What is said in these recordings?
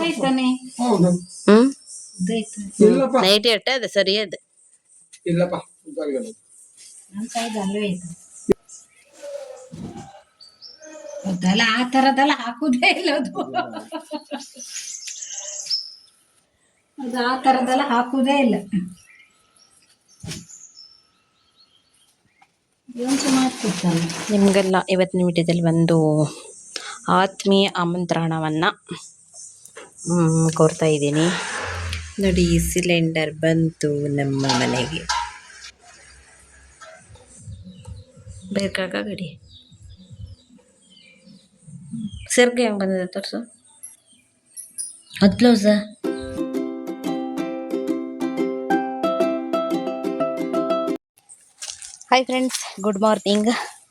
ಆಯ್ತಾನೆ ಹೌದು ನೈಟ್ ಇಟ್ಟ ಅದು ಸರಿ ಅದು ಇಲ್ಲಪ್ಪ ಅದೆಲ್ಲ ಆ ತರದೆಲ್ಲ ಹಾಕುದೇ ಇಲ್ಲ ಅದು ಅದು ಆ ತರದೆಲ್ಲ ಹಾಕುದೇ ಇಲ್ಲ ನಿಮಗೆಲ್ಲ ಇವತ್ತಿನ ವಿಡಿಯೋದಲ್ಲಿ ಒಂದು ಆತ್ಮೀಯ ಆಮಂತ್ರಣವನ್ನು ಕೋರ್ತಾ ಇದ್ದೀನಿ ನೋಡಿ. ಸಿಲಿಂಡರ್ ಬಂತು ನಮ್ಮ ಮನೆಗೆ. ಬೇಕಾಗ ಗಡಿ ಸರ್ಗೆ ಹೆಂಗೆ ಬಂದಿದೆ ತೋರಿಸು. ಅದು blouse hi friends, good morning.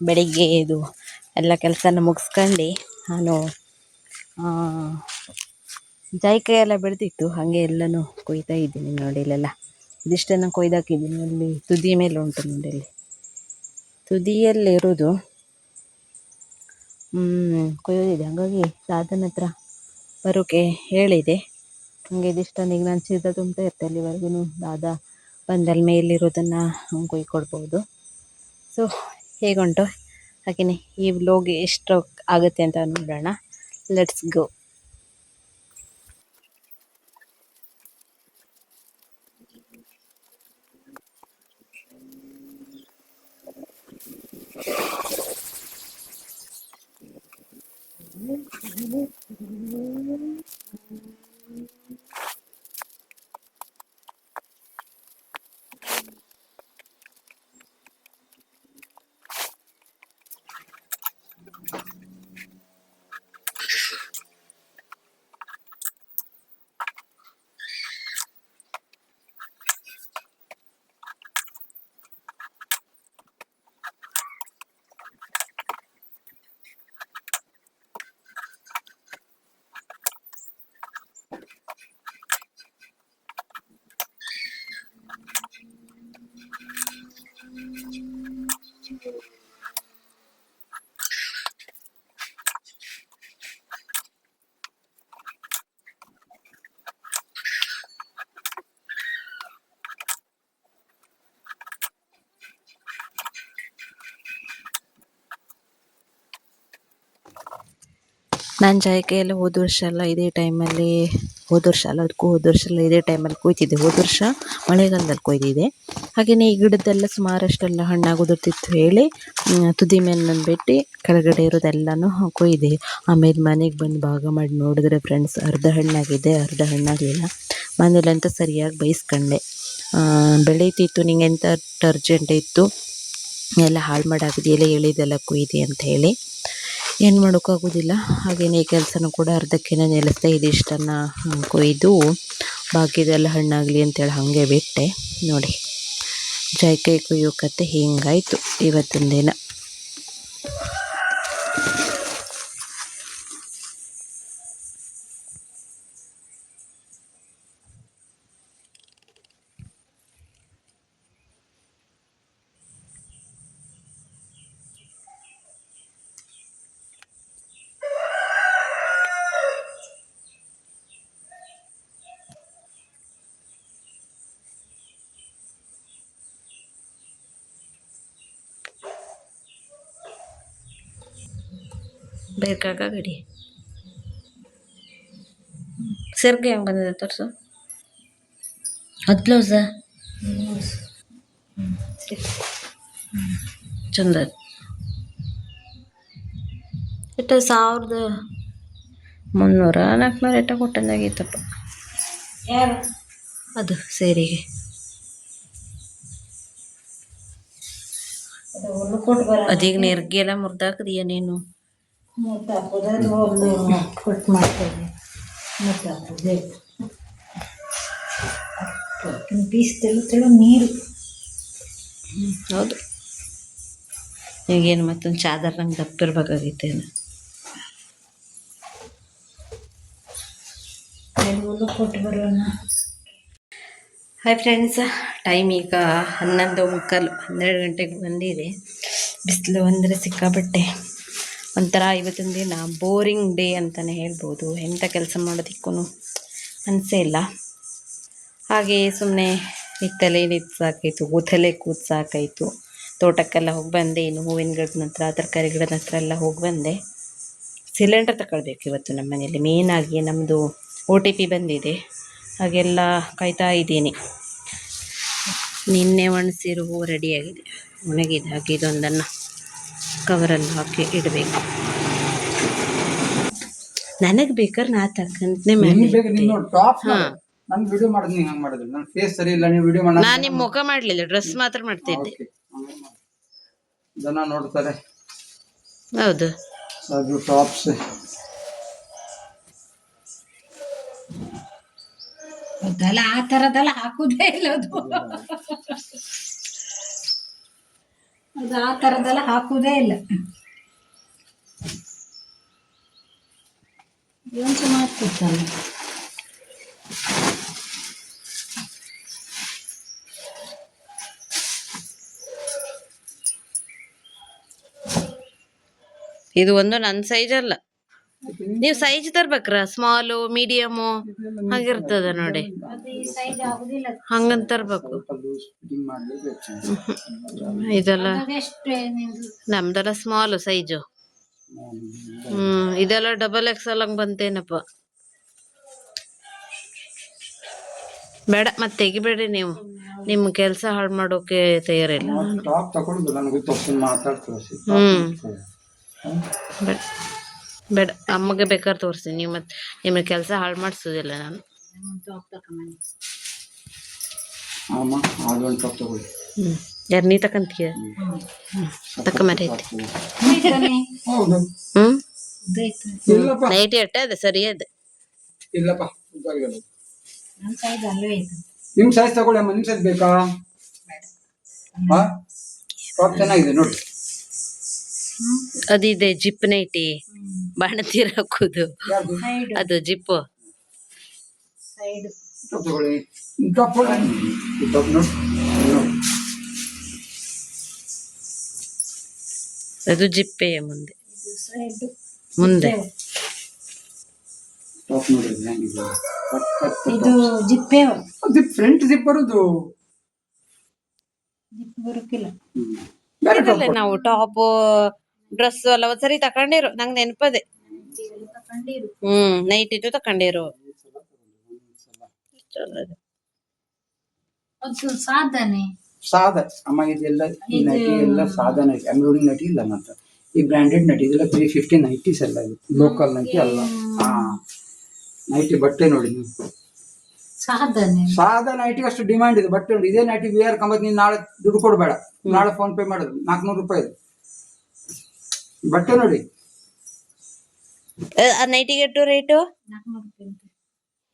ಬೆಳಿಗ್ಗೆ ಇದು ಎಲ್ಲ ಕೆಲಸನ ಮುಗಿಸ್ಕೊಂಡು ನಾನು ಜಾಯಿಕಾಯಿ ಎಲ್ಲ ಬೆಳೆದಿತ್ತು, ಹಾಗೆ ಎಲ್ಲನೂ ಕೊಯ್ತಾ ಇದ್ದೀನಿ ನೋಡಿ. ಇಲ್ಲೆಲ್ಲ ಇದಿಷ್ಟನ್ನು ಕೊಯ್ದಾಕಿದ್ದೀನಿ. ಅಲ್ಲಿ ತುದಿ ಮೇಲೆ ಉಂಟು ನೋಡಿ, ಅಲ್ಲಿ ತುದಿಯಲ್ಲಿರೋದು ಕೊಯ್ಯೋದಿದೆ. ಹಾಗಾಗಿ ದಾದನ ಹತ್ರ ಬರೋಕೆ ಹೇಳಿದೆ. ಹಾಗೆ ಇದಿಷ್ಟನ್ನು ಈಗ ನಾನು ಚೀಲ ತುಂಬ್ತಾ ಇರ್ತೆ, ಅಲ್ಲಿವರೆಗೂ ದಾದ ಬಂದಲ್ಲಿ ಮೇಲಿರೋದನ್ನು ಕೊಯ್ಕೊಡ್ಬೋದು. ಸೊ ಹೇಗುಂಟು ಹಾಗೆಯೇ ಈ ವ್ಲಾಗ್ ಎಷ್ಟು ಆಗುತ್ತೆ ಅಂತ ನೋಡೋಣ. Let's go. ನಾನು ಜಾಯಿಕಾಯಿ ಎಲ್ಲ ಹೋದ ವರ್ಷ ಎಲ್ಲ ಇದೇ ಟೈಮಲ್ಲಿ, ಹೋದ ವರ್ಷ ಅಲ್ಲ ಅದಕ್ಕೂ ಹೋದ ವರ್ಷ ಎಲ್ಲ ಇದೇ ಟೈಮಲ್ಲಿ ಕೊಯ್ತಿದ್ದೆ. ಹೋದ ವರ್ಷ ಮಳೆಗಾಲದಲ್ಲಿ ಕೊಯ್ದಿದೆ. ಹಾಗೆಯೇ ಈ ಗಿಡದ್ದೆಲ್ಲ ಸುಮಾರಷ್ಟೆಲ್ಲ ಹಣ್ಣಾಗೋದಿರ್ತಿತ್ತು ಹೇಳಿ ತುದಿ ಮೇಲೆ ಬಿಟ್ಟು ಕೆಳಗಡೆ ಇರೋದೆಲ್ಲನೂ ಕೊಯ್ದೆ. ಆಮೇಲೆ ಮನೆಗೆ ಬಂದು ಭಾಗ ಮಾಡಿ ನೋಡಿದ್ರೆ ಫ್ರೆಂಡ್ಸ್, ಅರ್ಧ ಹಣ್ಣಾಗಿದೆ, ಅರ್ಧ ಹಣ್ಣಾಗಲಿಲ್ಲ. ಮನೇಲಂತ ಸರಿಯಾಗಿ ಬೇಯಿಸ್ಕೊಂಡೆ. ಬೆಳೀತಿತ್ತು, ನಿಂಗೆ ಎಂಥ ಅರ್ಜೆಂಟ್ ಇತ್ತು, ಎಲ್ಲ ಹಾಳು ಮಾಡಾಕಿದೆಯಲ್ಲ ಎಳೆದೆಲ್ಲ ಕೊಯ್ದೆ ಅಂತ ಹೇಳಿ. ಏನು ಮಾಡೋಕ್ಕಾಗೋದಿಲ್ಲ. ಹಾಗೆಯೇ ಈ ಕೆಲಸನೂ ಕೂಡ ಅರ್ಧಕ್ಕೆ ನಿಲ್ಲಿಸ್ದೆ. ಇದಿಷ್ಟನ್ನು ಕೊಯ್ದು ಬಾಕಿದೆಲ್ಲ ಹಣ್ಣಾಗಲಿ ಅಂತೇಳಿ ಹಾಗೆ ಬಿಟ್ಟೆ. ನೋಡಿ, ಜಾಯಿಕಾಯಿ ಕೊಯ್ಯೋ ಕತೆ ಹಿಂಗಾಯಿತು ಇವತ್ತಿನ ದಿನ. ಬೇಕಾಗ ಗಡಿ ಸರ್ಗೆ ಹೆಂಗೆ ಬಂದಿದೆ ತೋರಿಸು. ಅದು ಬ್ಲೌಸ ಚಂದ. ಎಷ್ಟ 1300 ಎಟ್ಟ ಕೊಟ್ಟಂಗಾಗಿತ್ತಪ್ಪ ಅದು ಸೇರಿಗೆ. ಅದೀಗ ನೆರ್ಗೆ ಎಲ್ಲ ಮುರಿದಾಕದೀಯ ನೀನು. ಪೀಸ್ ತೆಳು ನೀರು. ಹೌದು, ಈಗೇನು ಮತ್ತೊಂದು ಚಾದರ್ ನಂಗೆ ದಪ್ಪಿರ್ಬೇಕಾಗಿತ್ತೇನು. ಕೊಟ್ಟು ಬರೋಣ. ಹಾಯ್ ಫ್ರೆಂಡ್ಸ್, ಟೈಮ್ ಈಗ 11:15, 12 ಗಂಟೆಗೆ ಬಂದಿದೆ. ಬಿಸಿಲು ಅಂದರೆ ಸಿಕ್ಕಾಪಟ್ಟೆ. ಒಂಥರ ಇವತ್ತಿನ ದಿನ ಬೋರಿಂಗ್ ಡೇ ಅಂತಲೇ ಹೇಳ್ಬೋದು. ಎಂಥ ಕೆಲಸ ಮಾಡೋದಕ್ಕೂ ಅನಿಸೇ ಇಲ್ಲ. ಹಾಗೆ ಸುಮ್ಮನೆ ನಿತ್ತಲೆ ನಿಂತು ಸಾಕಾಯಿತು, ಕೂತಲ್ಲೇ ಕೂತು ಸಾಕಾಯಿತು. ತೋಟಕ್ಕೆಲ್ಲ ಹೋಗಿ ಬಂದೆ. ಇನ್ನು ಹೂವಿನ ಗಿಡದ ಹತ್ರ, ತರಕಾರಿ ಗಿಡದ ಹತ್ರ ಎಲ್ಲ ಹೋಗಿ ಬಂದೆ. ಸಿಲಿಂಡರ್ ತಗೊಳ್ಬೇಕು ಇವತ್ತು ನಮ್ಮ ಮನೆಯಲ್ಲಿ. ಮೇಯ್ನಾಗಿ ನಮ್ಮದು OTP ಬಂದಿದೆ, ಹಾಗೆಲ್ಲ ಕಾಯ್ತಾ ಇದ್ದೀನಿ. ನಿನ್ನೆ ಒಣಸಿರು ಹೂವು ರೆಡಿಯಾಗಿದೆ, ಒಣಗಿದೆ. ಹಾಗೆ ಇದೊಂದನ್ನು ಕವರಲ್ಲಿ ಹಾಕಿ ಇಡಬೇಕು. ನನಗೆ ಬೇಕಾದ್ರೆ ನಾ ತಕ್ಕಂತನೇ ನಾನು ವಿಡಿಯೋ ಮಾಡೋದು ನೀವು ಹಂಗೆ ಮಾಡೋದು. ನನ್ನ ಫೇಸ್ ಸರಿ ಇಲ್ಲ, ನೀವು ವಿಡಿಯೋ ಮಾಡಿ. ನಾನು ನಿಮ್ಮ ಮುಖ ಮಾಡಲಿಲ್ಲ, ಡ್ರೆಸ್ ಮಾತ್ರ ಮಾಡ್ತಿದ್ದೆ. ಜನ ನೋಡ್ತಾರೆ. ಹೌದು, ಅದು ಟಾಪ್ಸ್. ಅದೆಲ್ಲ ಆ ತರದೆಲ್ಲ ಹಾಕುದೇ ಇಲ್ಲ. ಅದು ಆ ತರದೆಲ್ಲ ಹಾಕುದೇ ಇಲ್ಲ. ಏನು ಮಾಡ್ತಿರ್ತಾನೆ. ಇದು ಒಂದು ನನ್ನ ಸೈಜ್ ಅಲ್ಲ. ನೀವು ಸೈಜ್ ತರ್ಬೇಕ್ರ, ಸ್ಮಾಲು ಮೀಡಿಯಮು ಹಾಗಿರ್ತದ ನೋಡಿ, ಹಂಗಂತ ತರ್ಬೇಕು. ಇದೆಲ್ಲ ನಮ್ದೆಲ್ಲ ಸ್ಮಾಲು ಸೈಜು. ಇದೆಲ್ಲ XXL ಹಂಗ್ ಬಂತೇನಪ್ಪ. ಬೇಡ, ಮತ್ತೆ ತೆಗಿಬೇಡ್ರಿ ನೀವು. ನಿಮ್ಮ ಕೆಲಸ ಹಾಳು ಮಾಡೋಕೆ ತಯಾರಿಲ್ಲ. ಬೇಡ ಬೇಡ, ಅಮ್ಮಗೆ ಬೇಕಾದ್ರೆ ತೋರಿಸ್ತೀನಿ. ನೀವು ಮತ್ತೆ ನಿಮ್ಮ ಕೆಲಸ ಹಾಳು ಮಾಡಿಸೋದಿಲ್ಲ ನಾನು. ಯಾರು ನೀ ತಕಂತೀಯ? ತಕೊಂಬರೈತಿ. ನೈಟಿ ಅಟ್ಟೆ ಅದ ಸರಿ ಅದ. ನಿಮ್ ಸೈಜ್ ತಗೊಳ್ಳಿ ಅಮ್ಮ. ನಿಮ್ ಸೈಜ್ ಬೇಕಾ? ಟಾಪ್ ಚೆನ್ನಾಗಿದೆ ನೋಡಿ. ಅದಿದೆ ಜಿಪ್ ನೈಟಿ, ಬಾಣತೀರ ಹಾಕುದು, ಅದು ಜಿಪ್ಪು. ತಗೊಳ್ಳಿ ಟಾಪ್ ನೋಡಿ. ಅದು ಜಿಪ್ಪೆ ಮುಂದೆ ಮುಂದೆ. ಟಾಪ್ ನೋಡ್ರಿ, ಇದು ಜಿಪ್ಪೆ, ಫ್ರಂಟ್ ಜಿಪ್ ಬರುದು. ಜಿಪ್ ಬರೋಕಿಲ್ಲ. ನಾವು ಟಾಪ್ ಡ್ರೆಸ್ ಎಲ್ಲ ಒಂದ್ಸರಿ ತಕೊಂಡಿರು, ನಂಗೆ ನೆನಪದೆ. ನೈಟ್ ಇದು ತಕೊಂಡಿರು. ಸಾದ ಅಮ್ಮ, ಇದೆಲ್ಲ ಈ ನಟಿ ಎಲ್ಲ ಸಾದಾ ನಟಿ, ಎಂಬ್ರಾಯ್ಡಿಂಗ್ ನಟಿ ಇಲ್ಲ ಮಾತ್ರ. ಈ ಬ್ರ್ಯಾಂಡೆಡ್ ನಟಿ ಇದೆಲ್ಲ 350 ನೈಟೀಸ್ ಎಲ್ಲ. ಇದು ಲೋಕಲ್ ನಟಿ ಅಲ್ಲ. ನೈಟಿ ಬಟ್ಟೆ ನೋಡಿ ನೀವು, ಸಾದಾ ನೈಟಿ ಅಷ್ಟು ಡಿಮ್ಯಾಂಡ್ ಇದೆ. ಬಟ್ಟೆ ನೋಡಿ, ಇದೇ ನೈಟಿ VR ಕಂಬತ್. ನೀನು ನಾಳೆ ದುಡ್ಡು ಕೊಡಬೇಡ, ನಾಳೆ ಫೋನ್ ಪೇ ಮಾಡೋದು. 400 ರೂಪಾಯಿ ಬಟ್ಟೆ ನೋಡಿ. ನೈಟಿಗೆ ಎಷ್ಟು ರೇಟು?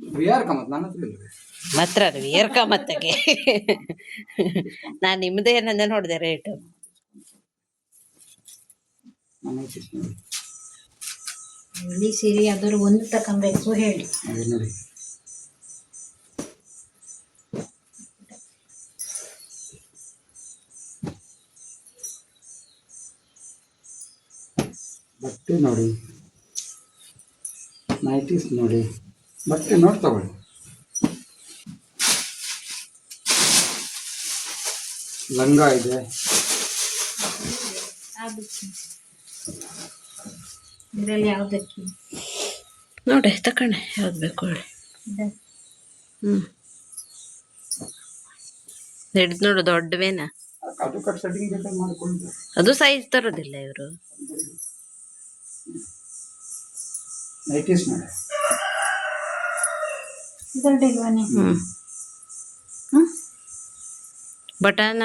VR ಕಂಬತ್ ನನ್ನ ಹತ್ರ ಇಲ್ಲ. ಮಾತ್ರ ವಿಯರ್ ಕಾಮತ್ತಗೆ ನಾನ್ ನಿಮ್ದೇ ಏನಂದ ನೋಡಿದೆ ರೇಟು. ಬಿಳಿ ಸೀರೆ ಯಾವ್ದಾದ್ರು ಒಂದು ತಕೊಂಬೇಕು ಹೇಳಿ. ನೋಡಿ, ಬಟ್ಟೆ ನೋಡಿ, ನೈಟೀಸ್ ನೋಡಿ, ಬಟ್ಟೆ ನೋಡಿ ತಗೊಳ್ಳಿ. ಲಂಗ ಇದೆ, ಇದರಲ್ಲಿ ಯಾವ್ದಕ್ಕೆ ನೋಡಿ ತಕೊಂಡೆ, ಯಾವ್ದು ಬೇಕು ಹೇಳಿ. ಹಿಡ್ದು ನೋಡು, ದೊಡ್ಡವೇನ ಅದು ಕಟ್ ಸೆಟ್ಟಿಂಗ್ ಬೇಕಾದ್ರೆ ಮಾಡ್ಕೊಂಡು. ಅದು ಸೈಜ್ ತರೋದಿಲ್ಲ ಇವರು. ನೈಟೀಸ್ ನೋಡಿ, ಇದರಲ್ಲಿಲ್ವಾನೆ? ಬಟನ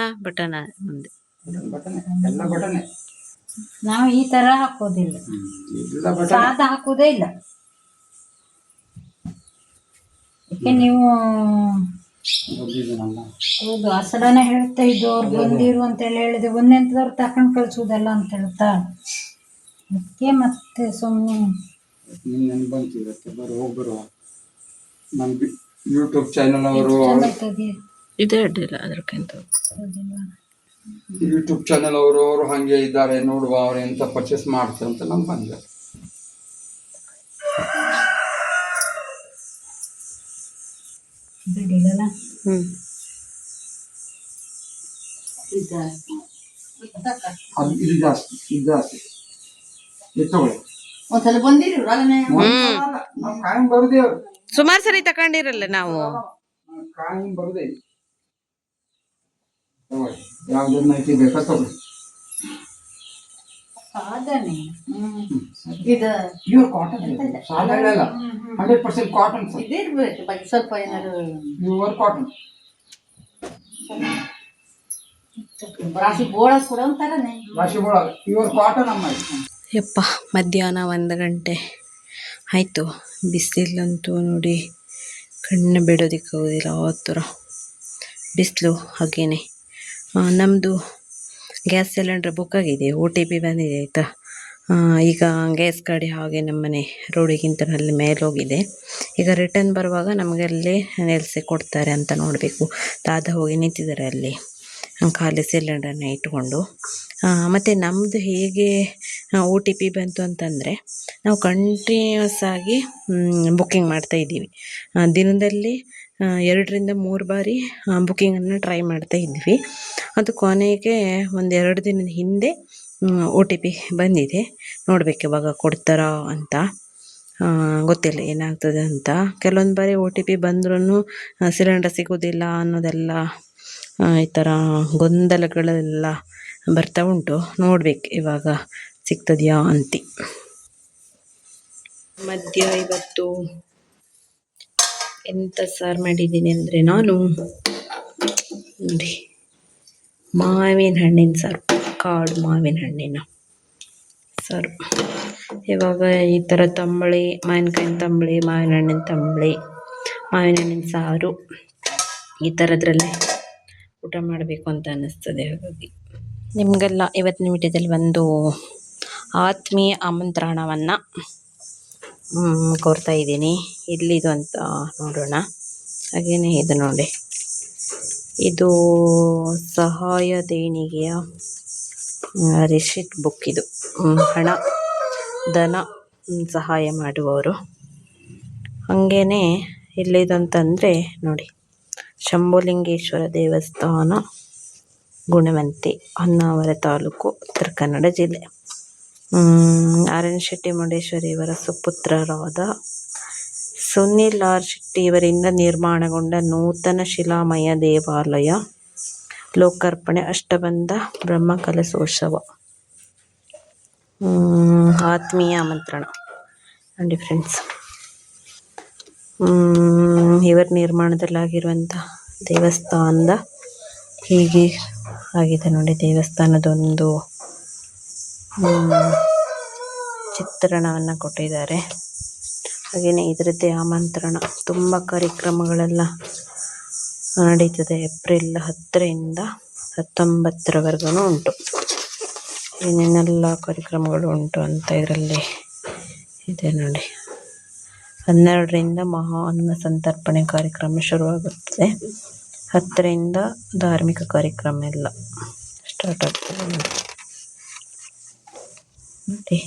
ಮುಂದೆ ಬಟನೆ, ಎಲ್ಲ ಬಟನೆ. ನಾವು ಈ ತರ ಹಾಕೋದಿಲ್ಲ, ಸಾದಾ ಹಾಕೋದೇ ಇಲ್ಲ. ಯಾಕೆ ನೀವು ಹೌದು ಆ ಸಡನ ಹೇಳ್ತಾ ಇದ್ದು ಅವ್ರು ಬಂದಿರು ಅಂತ ಹೇಳಿದೆ. ಒಂದೆಂತದವ್ರು ತಕೊಂಡ್ ಕಳ್ಸೋದಲ್ಲ ಅಂತ ಹೇಳ್ತಾ, ಅದಕ್ಕೆ ಮತ್ತೆ ಸುಮ್ಮನೆ ನೆನ್ಪು ಬಂತು ಬರೋ ಹೋಗ್ಬರುವ. ನಮ್ಮ ಯೂಟ್ಯೂಬ್ ಚಾನಲ್ ಅವರು ಇದೇ ಅಡ್ಡಿಲ್ಲ ಅದಕ್ಕಿಂತ. ಯೂಟ್ಯೂಬ್ ಚಾನಲ್ ಅವರು ಹಾಗೆ ಇದ್ದಾರೆ ನೋಡುವ ಅವ್ರು ಎಂತ ಪರ್ಚೇಸ್ ಮಾಡ್ತಾರೆ ಅಂತ ನಮ್ಗೆ ಬಂದೆ. ಬಿಡಿಲ್ಲಲ್ಲ. ಹ್ಞೂ ಇದು ಜಾಸ್ತಿ ಇದು ತಗೊಳ್ಳಿ. ಒಂದ್ಸಲ ಬಂದಿರಿ ನಾವು ಕಾಯಂ ಬರುದೇ ಸುಮಾರು ಸರಿ ತಗೊಂಡಿರಲ್ಲ ನಾವು. ಕಾಯಂ ಬರುದೇ ತಗೊಳ್ಳಿ. ಯಾವ್ದನ್ನ ಐತಿ ಬೇಕಾ ತಗೊಳ್ಳಿ. ಸಾಧನೆ ಇದು ಪ್ಯೂರ್ ಕಾಟನ್ ಸಾಧಾರಣ ಅಲ್ಲ, 100% ಕಾಟನ್ ಸರ್. ಇದಿರ್ಬೇಕು ಬಗ್ಗೆ ಸ್ವಲ್ಪ ಏನಾದ್ರು ಪ್ಯೂರ್ ಕಾಟನ್. ರಾಶಿ ಬೋಳಸ್ ಕೂಡ ಅಂತಾರನೆ. ರಾಶಿ ಬೋಳ ಪ್ಯೂರ್ ಕಾಟನ್ ಅಮ್ಮ ಇದು. ಯಪ್ಪ ಮಧ್ಯಾಹ್ನ 1 ಗಂಟೆ ಆಯಿತು. ಬಿಸಿಲಂತೂ ನೋಡಿ ಕಣ್ಣು ಬಿಡೋದಕ್ಕಾಗೋದಿಲ್ಲ. ಆ ಥರ ಬಿಸಿಲು. ಹಾಗೇನೆ ನಮ್ಮದು ಗ್ಯಾಸ್ ಸಿಲಿಂಡ್ರ್ ಬುಕ್ ಆಗಿದೆ, OTP ಬಂದಿದೆ ಆಯಿತಾ. ಈಗ ಗ್ಯಾಸ್ ಗಾಡಿ ಹಾಗೆ ನಮ್ಮನೆ ರೋಡಿಗಿಂತ ಅಲ್ಲಿ ಮೇಲೋಗಿದೆ. ಈಗ ರಿಟರ್ನ್ ಬರುವಾಗ ನಮಗೆ ಅಲ್ಲೇ ನಿಲ್ಲಿಸಿ ಕೊಡ್ತಾರೆ ಅಂತ ನೋಡಬೇಕು. ದಾದ ಹೋಗಿ ನಿಂತಿದ್ದಾರೆ ಅಲ್ಲಿ ಖಾಲಿ ಸಿಲಿಂಡರ್ನ ಇಟ್ಕೊಂಡು. ಮತ್ತು ನಮ್ಮದು ಹೇಗೆ OTP ಬಂತು ಅಂತಂದರೆ, ನಾವು ಕಂಟಿನ್ಯೂಸ್ ಆಗಿ ಬುಕ್ಕಿಂಗ್ ಮಾಡ್ತಾಯಿದ್ದೀವಿ. ದಿನದಲ್ಲಿ 2ರಿಂದ 3 ಬಾರಿ ಬುಕ್ಕಿಂಗನ್ನು ಟ್ರೈ ಮಾಡ್ತಾ ಇದ್ವಿ. ಅದು ಕೊನೆಗೆ 1-2 ದಿನದ ಹಿಂದೆ OTP ಬಂದಿದೆ. ನೋಡಬೇಕು ಇವಾಗ ಕೊಡ್ತಾರಾ ಅಂತ. ಗೊತ್ತಿಲ್ಲ ಏನಾಗ್ತದೆ ಅಂತ. ಕೆಲವೊಂದು ಬಾರಿ OTP ಬಂದ್ರೂ ಸಿಲಿಂಡರ್ ಸಿಗೋದಿಲ್ಲ ಅನ್ನೋದೆಲ್ಲ ಈ ಥರ ಗೊಂದಲಗಳೆಲ್ಲ ಬರ್ತಾ ಉಂಟು. ನೋಡ್ಬೇಕು ಇವಾಗ ಸಿಗ್ತದೆಯಾ ಅಂತಿ. ಮಧ್ಯ ಇವತ್ತು ಎಂಥ ಸಾರು ಮಾಡಿದ್ದೀನಿ ಅಂದರೆ, ನಾನು ನೋಡಿ ಮಾವಿನ ಹಣ್ಣಿನ ಸಾರು, ಕಾಡು ಮಾವಿನ ಹಣ್ಣಿನ ಸಾರು. ಇವಾಗ ಈ ಥರ ತಂಬಳಿ, ಮಾವಿನಕಾಯಿನ ತಂಬಳಿ, ಮಾವಿನ ಹಣ್ಣಿನ ತಂಬಳಿ, ಮಾವಿನ ಹಣ್ಣಿನ ಸಾರು ಈ ಥರದ್ರಲ್ಲೇ ಊಟ ಮಾಡಬೇಕು ಅಂತ ಅನ್ನಿಸ್ತದೆ. ಹಾಗಾಗಿ ನಿಮಗೆಲ್ಲ ಇವತ್ತಿನ ವಿಡಿಯೋದಲ್ಲಿ ಒಂದು ಆತ್ಮೀಯ ಆಮಂತ್ರಣವನ್ನು ಕೋರ್ತಾ ಇದ್ದೀನಿ. ಎಲ್ಲಿದು ಅಂತ ನೋಡೋಣ. ಹಾಗೆಯೇ ಇದು ನೋಡಿ, ಇದು ಸಹಾಯ ದೇಣಿಗೆಯ ರಿಸಿಟ್ ಬುಕ್. ಇದು ಧನ ಸಹಾಯ ಮಾಡುವವರು. ಹಾಗೇನೆ ಎಲ್ಲಿದು ಅಂತಂದರೆ ನೋಡಿ, ಶಂಭುಲಿಂಗೇಶ್ವರ ದೇವಸ್ಥಾನ, ಗುಣವಂತೆ, ಹೊನ್ನಾವರ ತಾಲೂಕು, ಉತ್ತರ ಕನ್ನಡ ಜಿಲ್ಲೆ. RN ಶೆಟ್ಟಿ ಮುಡೇಶ್ವರಿ ಇವರ ಸುಪುತ್ರರಾದ ಸುನಿಲ್ R ಶೆಟ್ಟಿ ಇವರಿಂದ ನಿರ್ಮಾಣಗೊಂಡ ನೂತನ ಶಿಲಾಮಯ ದೇವಾಲಯ ಲೋಕಾರ್ಪಣೆ, ಅಷ್ಟಬಂಧ ಬ್ರಹ್ಮಕಲಶೋತ್ಸವ. ಆತ್ಮೀಯ ಆಮಂತ್ರಣ ನೋಡಿ ಫ್ರೆಂಡ್ಸ್. ಇವರ ನಿರ್ಮಾಣದಲ್ಲಾಗಿರುವಂಥ ದೇವಸ್ಥಾನದ ಹೀಗೆ ಆಗಿದೆ ನೋಡಿ. ದೇವಸ್ಥಾನದೊಂದು ಚಿತ್ರಣವನ್ನು ಕೊಟ್ಟಿದ್ದಾರೆ. ಹಾಗೆಯೇ ಇದರದ್ದೇ ಆಮಂತ್ರಣ. ತುಂಬ ಕಾರ್ಯಕ್ರಮಗಳೆಲ್ಲ ನಡೀತದೆ. ಏಪ್ರಿಲ್ 10ರಿಂದ 19ರವರೆಗೂ ಉಂಟು. ಏನೇನೆಲ್ಲ ಕಾರ್ಯಕ್ರಮಗಳು ಉಂಟು ಅಂತ ಇದರಲ್ಲಿ ಇದೆ ನೋಡಿ. 12ರಿಂದ ಮಹಾ ಅನ್ನ ಸಂತರ್ಪಣೆ ಕಾರ್ಯಕ್ರಮ ಶುರುವಾಗುತ್ತದೆ. 10ರಿಂದ ಧಾರ್ಮಿಕ ಕಾರ್ಯಕ್ರಮ ಎಲ್ಲ ಸ್ಟಾರ್ಟ್ ಆಗ್ತದೆ ನೋಡಿ.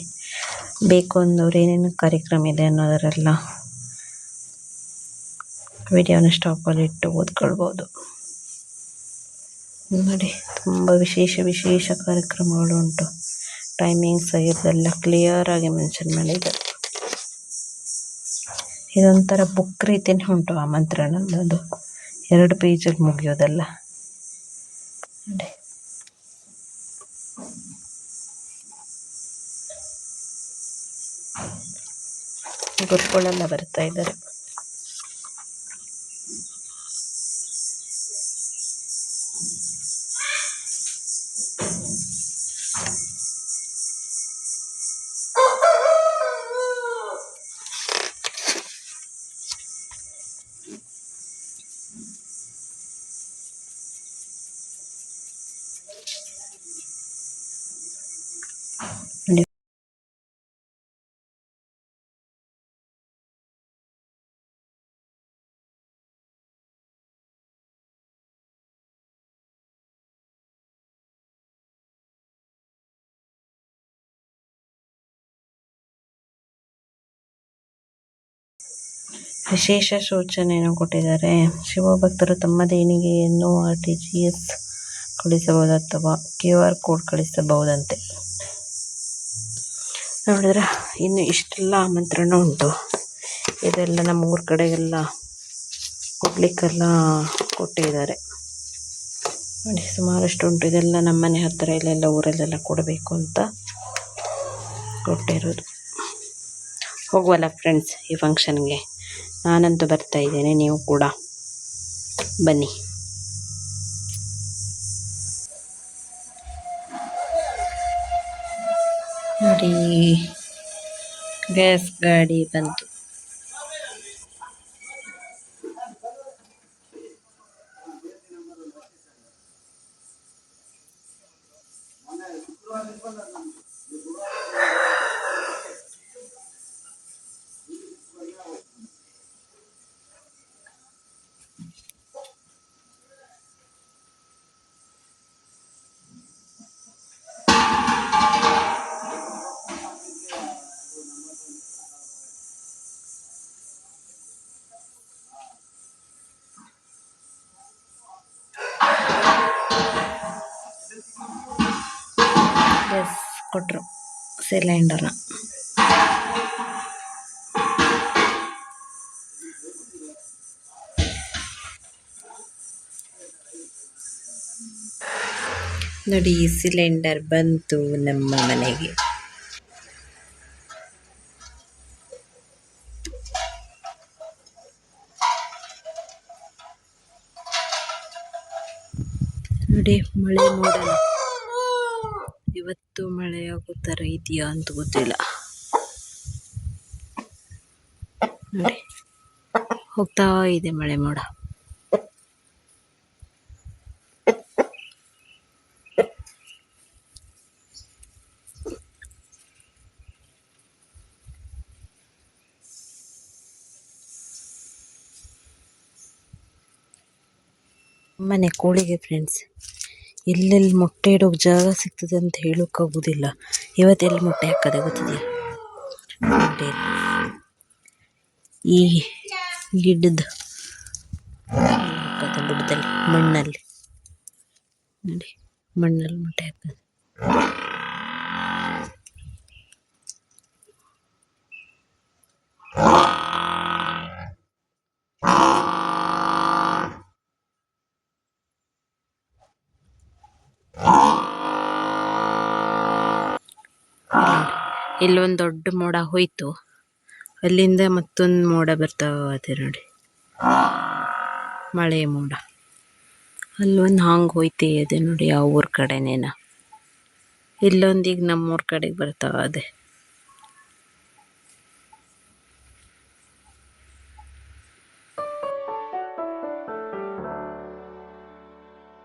ಬೇಕು ಅಂದವ್ರು ಏನೇನು ಕಾರ್ಯಕ್ರಮ ಇದೆ ಅನ್ನೋದರೆಲ್ಲ ವಿಡಿಯೋನ ಸ್ಟಾಪಲ್ಲಿ ಇಟ್ಟು ಓದ್ಕೊಳ್ಬೋದು ನೋಡಿ. ತುಂಬ ವಿಶೇಷ ಕಾರ್ಯಕ್ರಮಗಳು ಉಂಟು. ಟೈಮಿಂಗ್ಸ್ ಇದೆಲ್ಲ ಕ್ಲಿಯರ್ ಆಗಿ ಮೆನ್ಷನ್ ಮಾಡಿದ್ದಾರೆ. ಇದೊಂಥರ ಬುಕ್ ರೀತಿಯೇ ಉಂಟು ಆಮಂತ್ರಣ. ಅದು 2 ಪೇಜಲ್ಲಿ ಮುಗಿಯೋದಲ್ಲ ನೋಡಿ. ಗುರುಗಳೆಲ್ಲ ಬರ್ತಾ ಇದ್ದಾರೆ. ವಿಶೇಷ ಸೂಚನೆಯನ್ನು ಕೊಟ್ಟಿದ್ದಾರೆ. ಶಿವಭಕ್ತರು ತಮ್ಮ ದೇಣಿಗೆಯನ್ನು RTGS ಕಳಿಸಬಹುದು ಅಥವಾ QR ಕೋಡ್ ಕಳಿಸಬಹುದಂತೆ. ನೋಡಿದ್ರೆ ಇನ್ನು ಇಷ್ಟೆಲ್ಲ ಆಮಂತ್ರಣ ಉಂಟು. ಇದೆಲ್ಲ ನಮ್ಮ ಊರ ಕಡೆಗೆಲ್ಲ ಕೊಡ್ಲಿಕ್ಕೆಲ್ಲ ಕೊಟ್ಟಿದ್ದಾರೆ ನೋಡಿ, ಸುಮಾರಷ್ಟು ಉಂಟು. ಇದೆಲ್ಲ ನಮ್ಮನೆ ಹತ್ತಿರ ಇಲ್ಲೆಲ್ಲ ಊರಲ್ಲೆಲ್ಲ ಕೊಡಬೇಕು ಅಂತ ಕೊಟ್ಟಿರೋದು. ಹೋಗುವಲ್ಲ ಫ್ರೆಂಡ್ಸ್ ಈ ಫಂಕ್ಷನ್ಗೆ? ನಾನಂತೂ ಬರ್ತಾ ಇದ್ದೇನೆ, ನೀವು ಕೂಡ ಬನ್ನಿ. ನೋಡಿ ಗ್ಯಾಸ್ ಗಾಡಿ ಬಂತು. ಗ್ಯಾಸ್ ಕೊಟ್ಟರು ಸಿಲಿಂಡರ್ನ. ನೋಡಿ ಸಿಲಿಂಡರ್ ಬಂತು ನಮ್ಮ ಮನೆಗೆ. ನೋಡಿ ಮಳೆ ನೋಡೋಣ, ಇವತ್ತು ಮಳೆ ಆಗೋ ಥರ ಇದೆಯಾ ಅಂತ ಗೊತ್ತಿಲ್ಲ. ನೋಡಿ ಹೋಗ್ತಾ ಇದೆ ಮಳೆ ಮೋಡ. ಮನೆ ಕೋಳಿಗೆ ಫ್ರೆಂಡ್ಸ್ ಎಲ್ಲೆಲ್ಲಿ ಮೊಟ್ಟೆ ಇಡೋಕೆ ಜಾಗ ಸಿಗ್ತದೆ ಅಂತ ಹೇಳೋಕ್ಕಾಗೋದಿಲ್ಲ. ಇವತ್ತೆಲ್ಲಿ ಮೊಟ್ಟೆ ಹಾಕದೆ ಗೊತ್ತಿದೆಯಾ? ಮೊಟ್ಟೆ ಈ ಗಿಡದ ಹಾಕದ ಬುಡದಲ್ಲಿ ಮಣ್ಣಲ್ಲಿ ನೋಡಿ, ಮಣ್ಣಲ್ಲಿ ಮೊಟ್ಟೆ ಹಾಕೋದು. ಇಲ್ಲೊಂದು ದೊಡ್ಡ ಮೋಡ ಹೋಯ್ತು, ಅಲ್ಲಿಂದ ಮತ್ತೊಂದು ಮೋಡ ಬರ್ತಾವೆ ನೋಡಿ, ಮಳೆ ಮೋಡ. ಅಲ್ಲೊಂದು ಹಾಂಗೆ ಹೋಯ್ತೇ ಇದೆ ನೋಡಿ, ಯಾವ ಊರ ಕಡೆನೇನ. ಇಲ್ಲೊಂದು ಈಗ ನಮ್ಮೂರ ಕಡೆಗೆ ಬರ್ತಾವೆ.